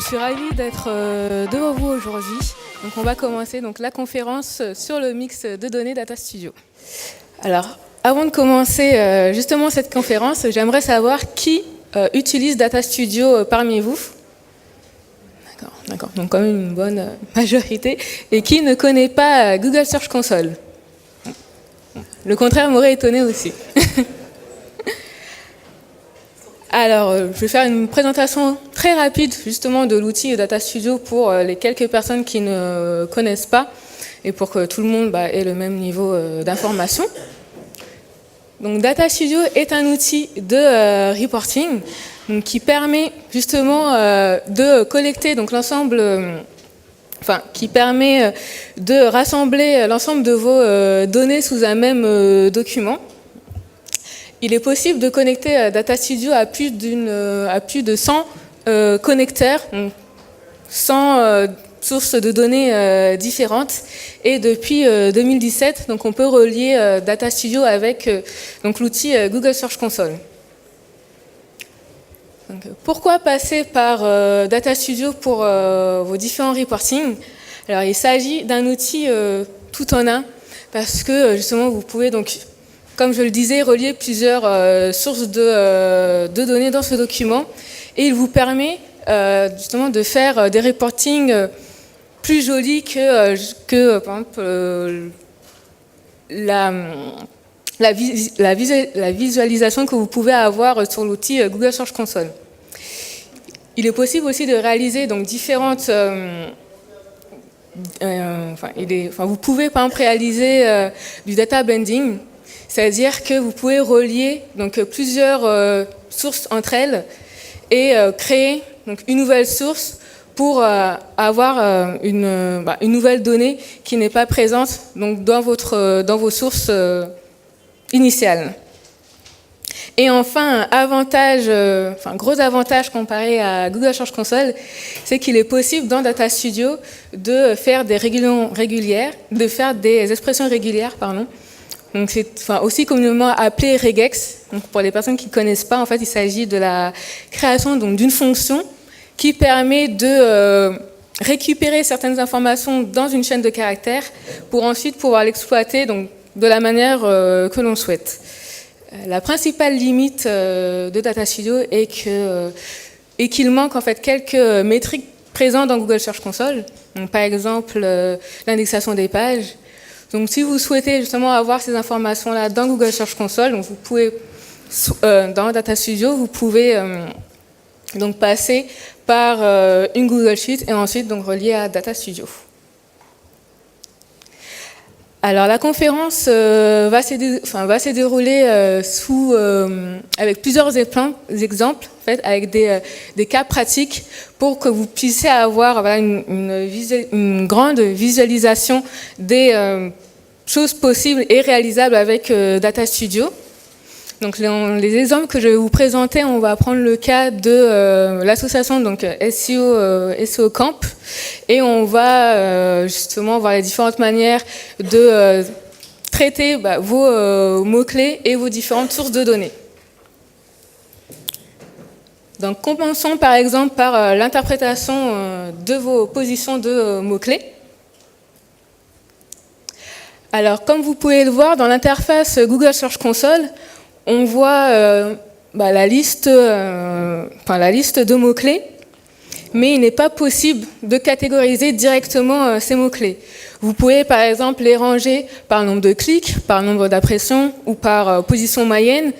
suis ravie d'être devant vous aujourd'hui. Donc on va commencer la conférence sur le mix de données Data Studio. Alors, avant de commencer justement cette conférence, j'aimerais savoir qui utilise Data Studio parmi vous. D'accord. Donc quand même une bonne majorité. Et qui ne connaît pas Google Search Console? Le contraire m'aurait étonné aussi. Alors, je vais faire une présentation très rapide justement de l'outil Data Studio pour les quelques personnes qui ne connaissent pas et pour que tout le monde ait le même niveau d'information. Donc, Data Studio est un outil de reporting qui permet justement de collecter l'ensemble, qui permet de rassembler l'ensemble de vos données sous un même document. Il est possible de connecter Data Studio à plus de 100 connecteurs, 100 sources de données différentes. Et depuis 2017, on peut relier Data Studio avec l'outil Google Search Console. Donc, pourquoi passer par Data Studio pour vos différents reporting? Alors, il s'agit d'un outil tout en un, parce que justement, vous pouvez comme je le disais, relier plusieurs sources de données dans ce document. Et il vous permet justement de faire des reportings plus jolis que par exemple, la visualisation que vous pouvez avoir sur l'outil Google Search Console. Il est possible aussi de réaliser différentes... vous pouvez par exemple réaliser du data blending. C'est-à-dire que vous pouvez relier plusieurs sources entre elles et créer une nouvelle source pour avoir une nouvelle donnée qui n'est pas présente dans vos sources initiales. Et enfin, gros avantage comparé à Google Search Console, c'est qu'il est possible dans Data Studio de faire des expressions régulières, Donc c'est aussi communément appelé regex. Donc pour les personnes qui ne connaissent pas, en fait, il s'agit de la création d'une fonction qui permet de récupérer certaines informations dans une chaîne de caractères pour ensuite pouvoir l'exploiter de la manière que l'on souhaite. La principale limite de Data Studio est qu'il manque en fait quelques métriques présentes dans Google Search Console. Donc, par exemple, l'indexation des pages. Donc, si vous souhaitez justement avoir ces informations-là dans Google Search Console, vous pouvez, dans Data Studio, vous pouvez passer par une Google Sheet et ensuite relier à Data Studio. Alors, la conférence va se dérouler avec plusieurs exemples, en fait, avec des cas pratiques pour que vous puissiez avoir une grande visualisation des choses possibles et réalisables avec Data Studio. Donc, les exemples que je vais vous présenter, on va prendre le cas de l'association SEO Camp et on va justement voir les différentes manières de traiter vos mots-clés et vos différentes sources de données. Donc, commençons par exemple par l'interprétation de vos positions de mots-clés. Alors, comme vous pouvez le voir dans l'interface Google Search Console, on voit la liste de mots-clés, mais il n'est pas possible de catégoriser directement ces mots-clés. Vous pouvez par exemple les ranger par nombre de clics, par nombre d'impressions ou par position moyenne,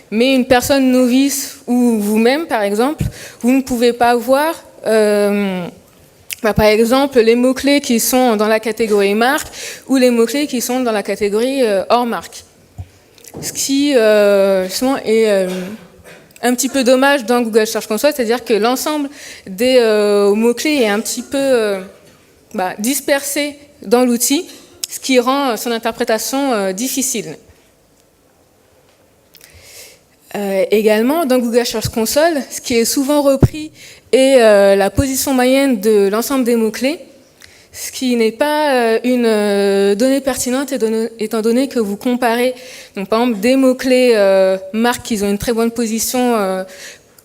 mais une personne novice ou vous-même par exemple, vous ne pouvez pas voir par exemple les mots-clés qui sont dans la catégorie marque ou les mots-clés qui sont dans la catégorie hors marque. Ce qui justement est un petit peu dommage dans Google Search Console, c'est-à-dire que l'ensemble des mots-clés est un petit peu dispersé dans l'outil, ce qui rend son interprétation difficile. Également, dans Google Search Console, ce qui est souvent repris est la position moyenne de l'ensemble des mots-clés, ce qui n'est pas une donnée pertinente étant donné que vous comparez par exemple des mots-clés marques qui ont une très bonne position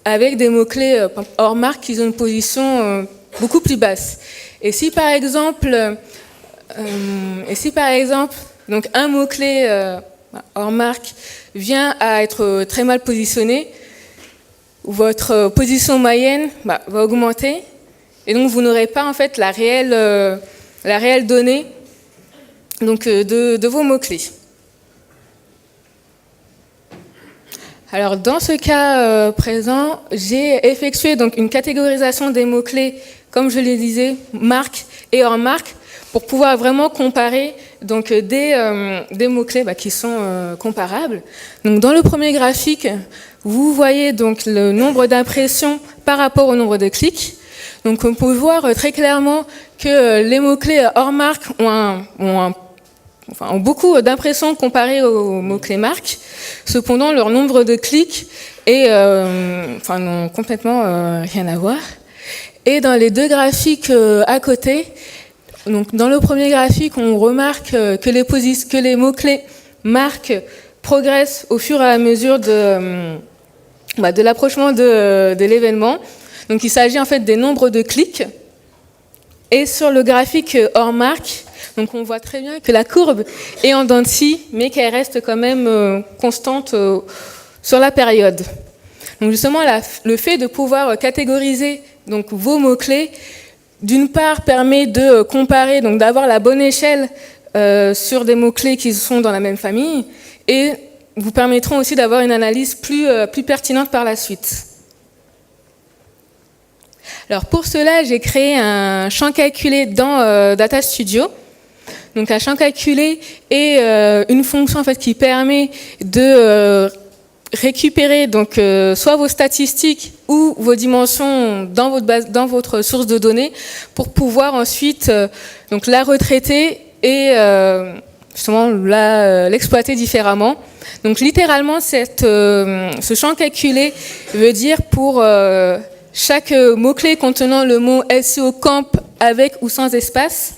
avec des mots-clés hors marque qui ont une position beaucoup plus basse. Et si par exemple, donc un mot-clé hors marque vient à être très mal positionné, votre position moyenne va augmenter et donc vous n'aurez pas en fait la réelle donnée donc, de vos mots-clés. Alors dans ce cas présent, j'ai effectué donc une catégorisation des mots-clés, comme je le disais, marque et hors marque, pour pouvoir vraiment comparer donc, des mots-clés qui sont comparables. Donc dans le premier graphique, vous voyez donc le nombre d'impressions par rapport au nombre de clics. Donc on peut voir très clairement que les mots-clés hors marque ont beaucoup d'impressions comparées aux mots-clés marques. Cependant, leur nombre de clics n'ont complètement rien à voir. Et dans les deux graphiques à côté, donc dans le premier graphique, on remarque que les mots-clés marques progressent au fur et à mesure de l'approchement de l'événement. Donc il s'agit en fait des nombres de clics. Et sur le graphique hors marque, donc on voit très bien que la courbe est en dents de scie, mais qu'elle reste quand même constante sur la période. Donc justement, le fait de pouvoir catégoriser donc, vos mots-clés, d'une part, permet de comparer, donc d'avoir la bonne échelle sur des mots-clés qui sont dans la même famille, et vous permettront aussi d'avoir une analyse plus pertinente par la suite. Alors pour cela, j'ai créé un champ calculé dans Data Studio. Donc un champ calculé est une fonction en fait, qui permet de récupérer donc, soit vos statistiques ou vos dimensions dans votre source de données pour pouvoir ensuite donc, la retraiter et justement l'exploiter différemment. Donc littéralement, ce champ calculé veut dire pour chaque mot-clé contenant le mot SEO camp avec ou sans espace,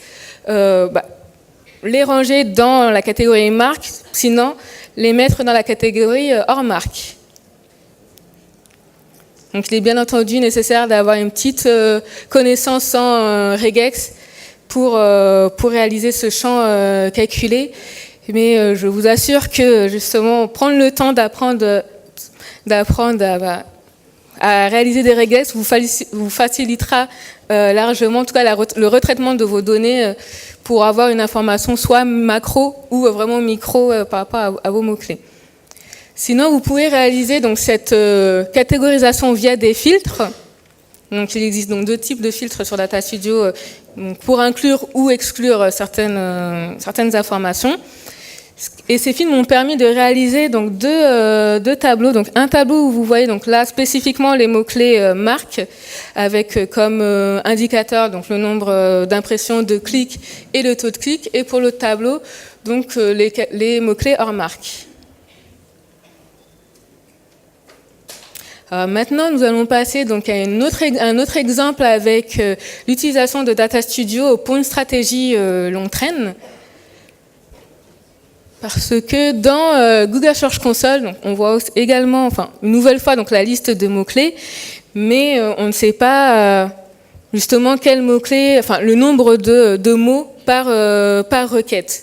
les ranger dans la catégorie marque, sinon les mettre dans la catégorie hors marque. Donc il est bien entendu nécessaire d'avoir une petite connaissance en regex pour réaliser ce champ calculé. Mais je vous assure que justement prendre le temps d'apprendre à réaliser des regex vous facilitera largement, en tout cas le retraitement de vos données pour avoir une information soit macro ou vraiment micro par rapport à vos mots-clés. Sinon, vous pouvez réaliser donc, cette catégorisation via des filtres. Donc, il existe donc 2 types de filtres sur Data Studio pour inclure ou exclure certaines informations. Et ces filtres m'ont permis de réaliser donc, deux tableaux. Donc, un tableau où vous voyez donc, là spécifiquement les mots-clés marques avec comme indicateur donc, le nombre d'impressions, de clics et le taux de clic. Et pour l'autre tableau, donc, les mots-clés hors marque. Maintenant, nous allons passer donc, à un autre exemple avec l'utilisation de Data Studio pour une stratégie longue traîne. Parce que dans Google Search Console, donc, on voit également, une nouvelle fois, donc, la liste de mots-clés, mais on ne sait pas justement quel mot-clé, le nombre de mots par requête.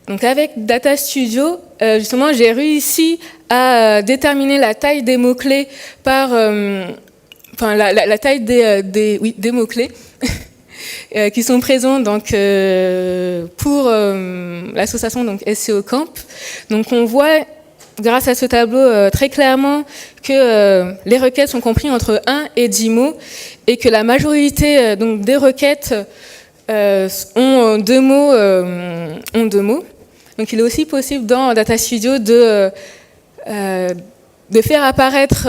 Donc avec Data Studio, justement, j'ai réussi à déterminer la taille des mots-clés par, la taille des mots-clés qui sont présents donc pour l'association donc SEO Camp. Donc on voit grâce à ce tableau très clairement que les requêtes sont comprises entre 1 et 10 mots et que la majorité donc des requêtes ont deux mots. Donc il est aussi possible dans Data Studio de faire apparaître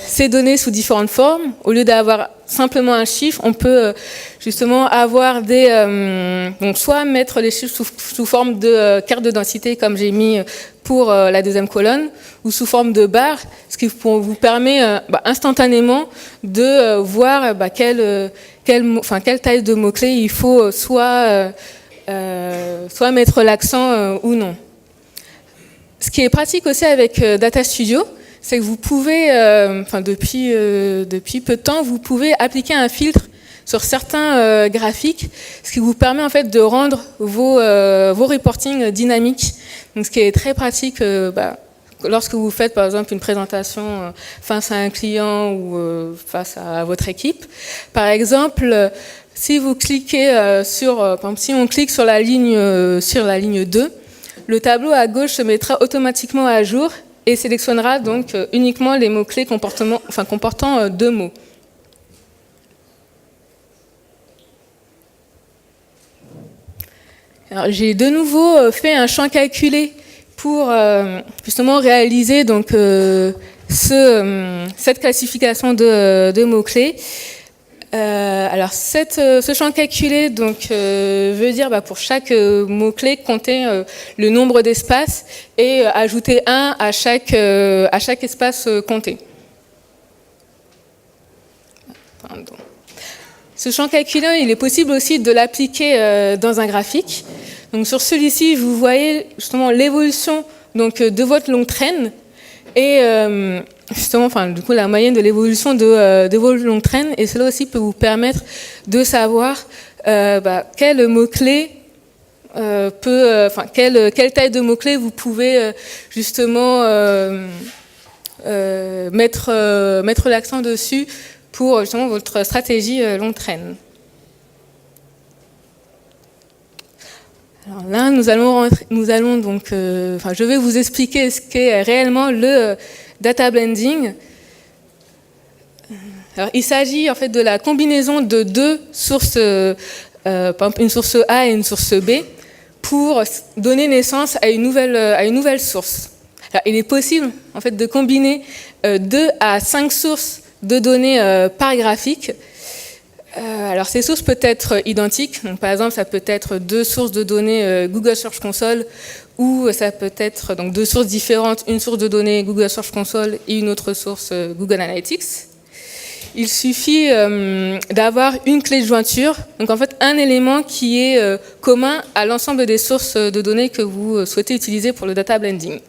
ces données sous différentes formes. Au lieu d'avoir simplement un chiffre, on peut justement avoir donc soit mettre les chiffres sous forme de carte de densité, comme j'ai mis pour la deuxième colonne, ou sous forme de barre, ce qui vous permet instantanément de voir quelle taille de mots-clés il faut soit mettre l'accent ou non. Ce qui est pratique aussi avec Data Studio, c'est que vous pouvez, depuis peu de temps, vous pouvez appliquer un filtre sur certains graphiques, ce qui vous permet en fait de rendre vos reportings dynamiques. Donc, ce qui est très pratique lorsque vous faites par exemple une présentation face à un client ou face à votre équipe. Par exemple, si vous cliquez par exemple, si on clique sur la ligne 2, le tableau à gauche se mettra automatiquement à jour et sélectionnera donc uniquement les mots-clés comportant 2 mots. Alors, j'ai de nouveau fait un champ calculé pour justement réaliser donc, cette classification de mots-clés. Alors ce champ calculé donc, veut dire pour chaque mot-clé compter le nombre d'espaces et ajouter 1 à chaque espace compté. Pardon. Ce champ calculé, il est possible aussi de l'appliquer dans un graphique. Donc sur celui-ci, vous voyez justement l'évolution donc de votre longue traîne et justement, du coup, la moyenne de l'évolution de vos longues traînes. Et cela aussi peut vous permettre de savoir quel mot-clé quelle taille de mots-clés vous pouvez justement mettre l'accent dessus pour justement votre stratégie longue traîne. Alors là, je vais vous expliquer ce qu'est réellement le data blending. Alors, il s'agit en fait de la combinaison de 2 sources, par exemple une source A et une source B, pour donner naissance à une nouvelle source. Alors, il est possible en fait de combiner 2 à 5 sources de données par graphique. Alors ces sources peuvent être identiques, donc par exemple ça peut être 2 sources de données Google Search Console ou ça peut être donc 2 sources différentes, une source de données Google Search Console et une autre source Google Analytics. Il suffit d'avoir une clé de jointure, donc en fait un élément qui est commun à l'ensemble des sources de données que vous souhaitez utiliser pour le data blending.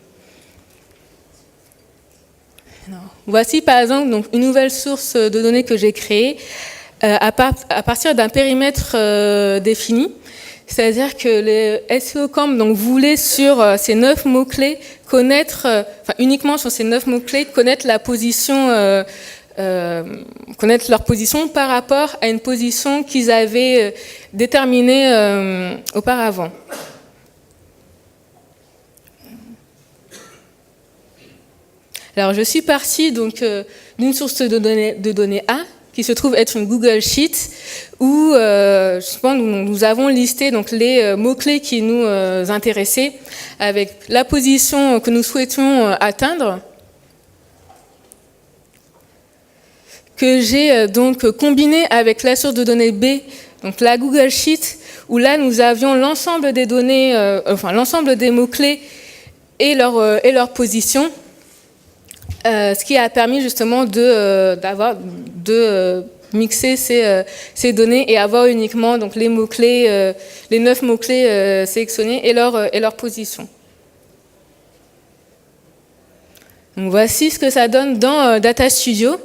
Alors, voici par exemple donc, une nouvelle source de données que j'ai créée à partir d'un périmètre défini. C'est-à-dire que les SEO Camp donc, voulaient sur ces 9 mots-clés uniquement sur ces 9 mots-clés, connaître leur position par rapport à une position qu'ils avaient déterminée auparavant. Alors je suis partie donc d'une source de données A, qui se trouve être une Google Sheet, où nous avons listé donc, les mots-clés qui nous intéressaient, avec la position que nous souhaitions atteindre, que j'ai donc combiné avec la source de données B, donc la Google Sheet, où là nous avions l'ensemble des données, l'ensemble des mots-clés et leur position. Ce qui a permis justement de mixer ces données et avoir uniquement donc, les mots-clés, les 9 mots-clés sélectionnés et leur position. Donc, voici ce que ça donne dans Data Studio.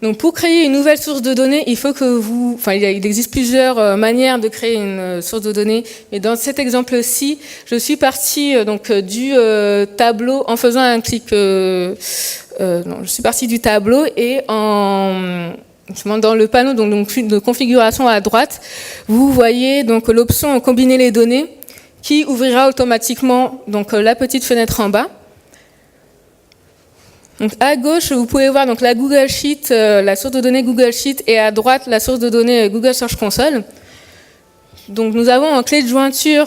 Donc, pour créer une nouvelle source de données, il existe plusieurs manières de créer une source de données. Mais dans cet exemple-ci, je suis partie du tableau en faisant un clic. Je suis partie du tableau et dans le panneau de configuration à droite, vous voyez donc l'option combiner les données qui ouvrira automatiquement donc la petite fenêtre en bas. Donc à gauche, vous pouvez voir donc la Google Sheet, la source de données Google Sheet, et à droite la source de données Google Search Console. Donc nous avons en clé de jointure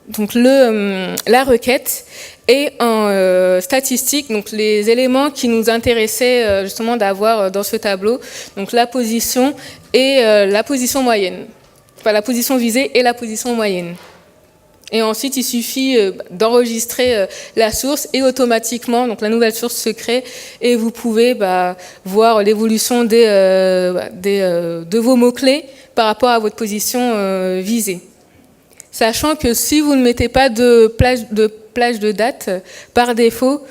donc la requête et en statistique donc les éléments qui nous intéressaient justement d'avoir dans ce tableau, donc la position et la position moyenne, la position visée et la position moyenne. Et ensuite, il suffit d'enregistrer la source et automatiquement, donc la nouvelle source se crée et vous pouvez voir l'évolution de vos mots-clés par rapport à votre position visée. Sachant que si vous ne mettez pas de plage de date, par défaut,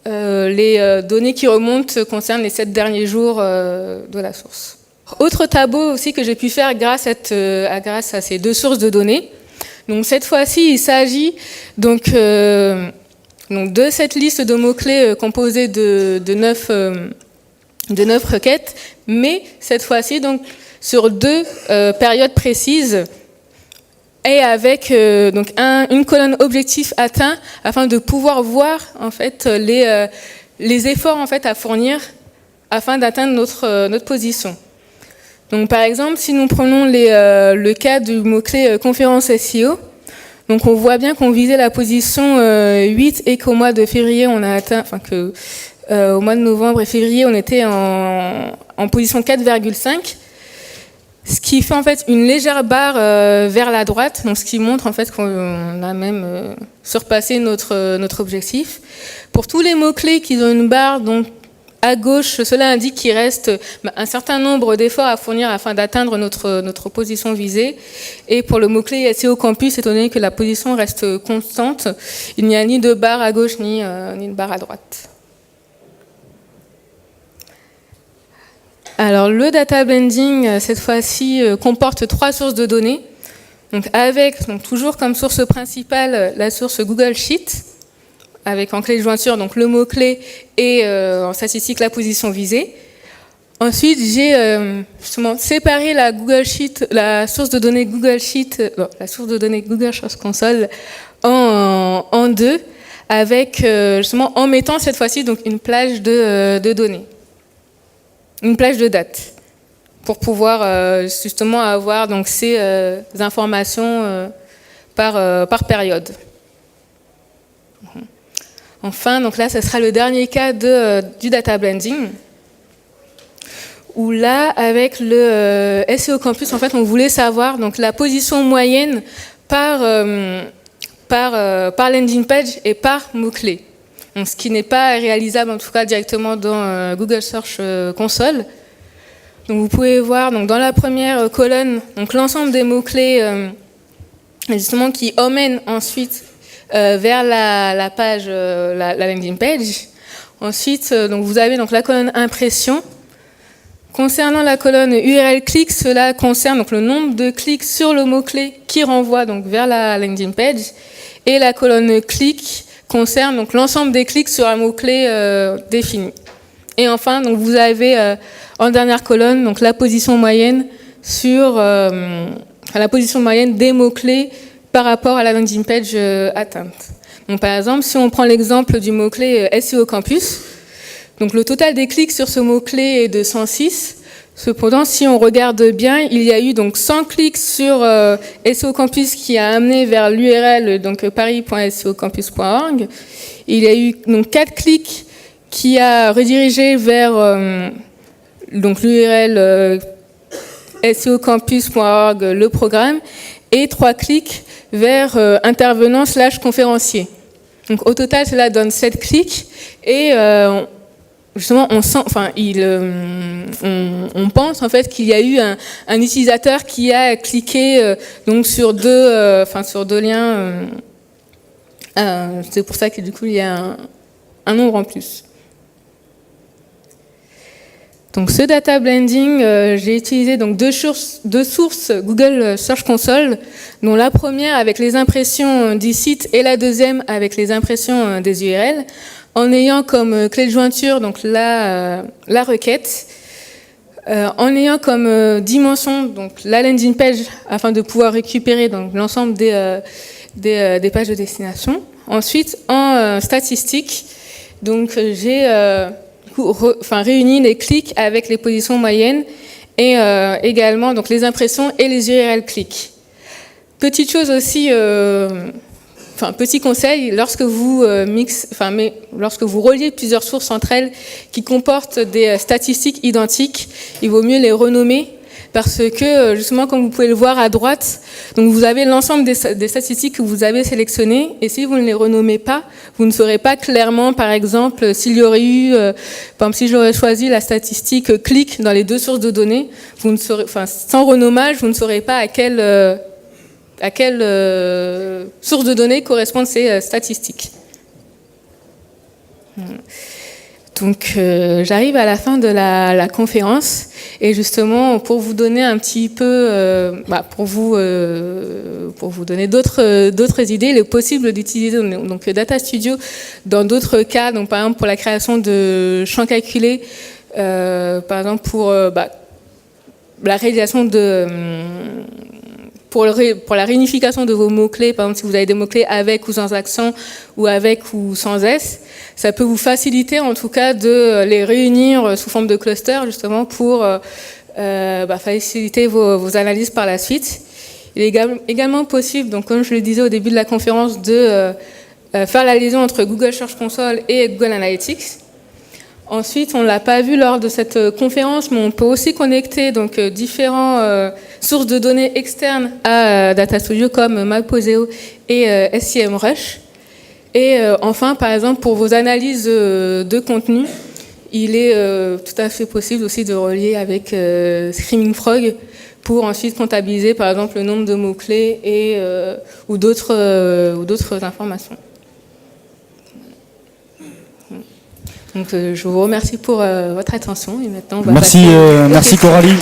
les données qui remontent concernent les 7 derniers jours de la source. Autre tableau aussi que j'ai pu faire grâce à ces 2 sources de données. Donc cette fois-ci, il s'agit donc de cette liste de mots-clés composée de 9 requêtes, mais cette fois-ci donc sur 2 périodes précises et avec donc une colonne objectif atteint afin de pouvoir voir en fait les efforts en fait à fournir afin d'atteindre notre position. Donc par exemple, si nous prenons le cas du mot-clé conférence SEO, donc on voit bien qu'on visait la position 8 et qu'au mois de février on a atteint, au mois de novembre et février on était en position 4,5. Ce qui fait en fait une légère barre vers la droite, donc ce qui montre en fait qu'on a même surpassé notre objectif. Pour tous les mots-clés qui ont une barre donc à gauche, cela indique qu'il reste un certain nombre d'efforts à fournir afin d'atteindre notre position visée. Et pour le mot-clé SEO Campus, étant donné que la position reste constante, il n'y a ni de barre à gauche ni de barre à droite. Alors le data blending, cette fois-ci, comporte 3 sources de données. Donc toujours comme source principale la source Google Sheet, avec en clé de jointure donc le mot-clé et en statistique la position visée. Ensuite, j'ai justement séparé la source de données Google Sheet, la source de données Google Search Console en 2, avec justement en mettant cette fois-ci donc une plage de données. Une plage de dates pour pouvoir justement avoir donc ces informations par période. Enfin, donc là, ce sera le dernier cas du data blending, où là, avec le SEO Campus, en fait, on voulait savoir donc la position moyenne par landing page et par mot-clé. Donc, ce qui n'est pas réalisable en tout cas directement dans Google Search Console. Donc vous pouvez voir donc, dans la première colonne donc, l'ensemble des mots-clés justement qui emmènent ensuite vers la page, la landing page. Ensuite, donc, vous avez donc, la colonne impression. Concernant la colonne URL clic, cela concerne donc, le nombre de clics sur le mot-clé qui renvoie donc, vers la landing page. Et la colonne clic concerne donc l'ensemble des clics sur un mot-clé défini. Et enfin, donc, vous avez en dernière colonne donc, la position moyenne sur la position moyenne des mots-clés par rapport à la landing page atteinte. Donc, par exemple, si on prend l'exemple du mot-clé SEO Campus, donc le total des clics sur ce mot-clé est de 106. Cependant, si on regarde bien, il y a eu donc 100 clics sur SEO Campus qui a amené vers l'URL donc paris.seocampus.org. Il y a eu donc 4 clics qui a redirigé vers donc l'URL seocampus.org, le programme, et 3 clics vers intervenant/conférencier. Donc au total, cela donne 7 clics et justement, on pense en fait qu'il y a eu un utilisateur qui a cliqué donc sur deux liens. C'est pour ça que du coup il y a un nombre en plus. Donc ce data blending, j'ai utilisé donc deux sources Google Search Console, dont la première avec les impressions du site et la deuxième avec les impressions des URL, en ayant comme clé de jointure donc la requête, en ayant comme dimension donc la landing page afin de pouvoir récupérer donc l'ensemble des pages de destination. Ensuite, en statistique, donc j'ai réuni les clics avec les positions moyennes et également donc les impressions et les URL clics. Petite chose aussi, petit conseil, lorsque vous lorsque vous reliez plusieurs sources entre elles qui comportent des statistiques identiques, il vaut mieux les renommer parce que justement, comme vous pouvez le voir à droite, donc vous avez l'ensemble des statistiques que vous avez sélectionnées et si vous ne les renommez pas, vous ne saurez pas clairement, par exemple, s'il y aurait eu, par exemple, si j'aurais choisi la statistique clic dans les deux sources de données, vous ne saurez, sans renommage, vous ne saurez pas à quelle source de données correspondent ces statistiques. Donc j'arrive à la fin de la conférence et justement pour vous donner un petit peu, pour vous donner d'autres idées, il est possible d'utiliser donc Data Studio dans d'autres cas, donc par exemple pour la création de champs calculés, par exemple pour la réalisation de pour la réunification de vos mots-clés, par exemple si vous avez des mots-clés avec ou sans accent ou avec ou sans S, ça peut vous faciliter en tout cas de les réunir sous forme de cluster justement pour faciliter vos analyses par la suite. Il est également possible, donc comme je le disais au début de la conférence, de faire la liaison entre Google Search Console et Google Analytics. Ensuite, on ne l'a pas vu lors de cette conférence, mais on peut aussi connecter donc différentes sources de données externes à Data Studio comme Mapposeo et SEMrush. Et enfin, par exemple, pour vos analyses de contenu, il est tout à fait possible aussi de relier avec Screaming Frog pour ensuite comptabiliser, par exemple, le nombre de mots-clés ou d'autres informations. Donc, je vous remercie pour votre attention. Et maintenant, merci Coralie.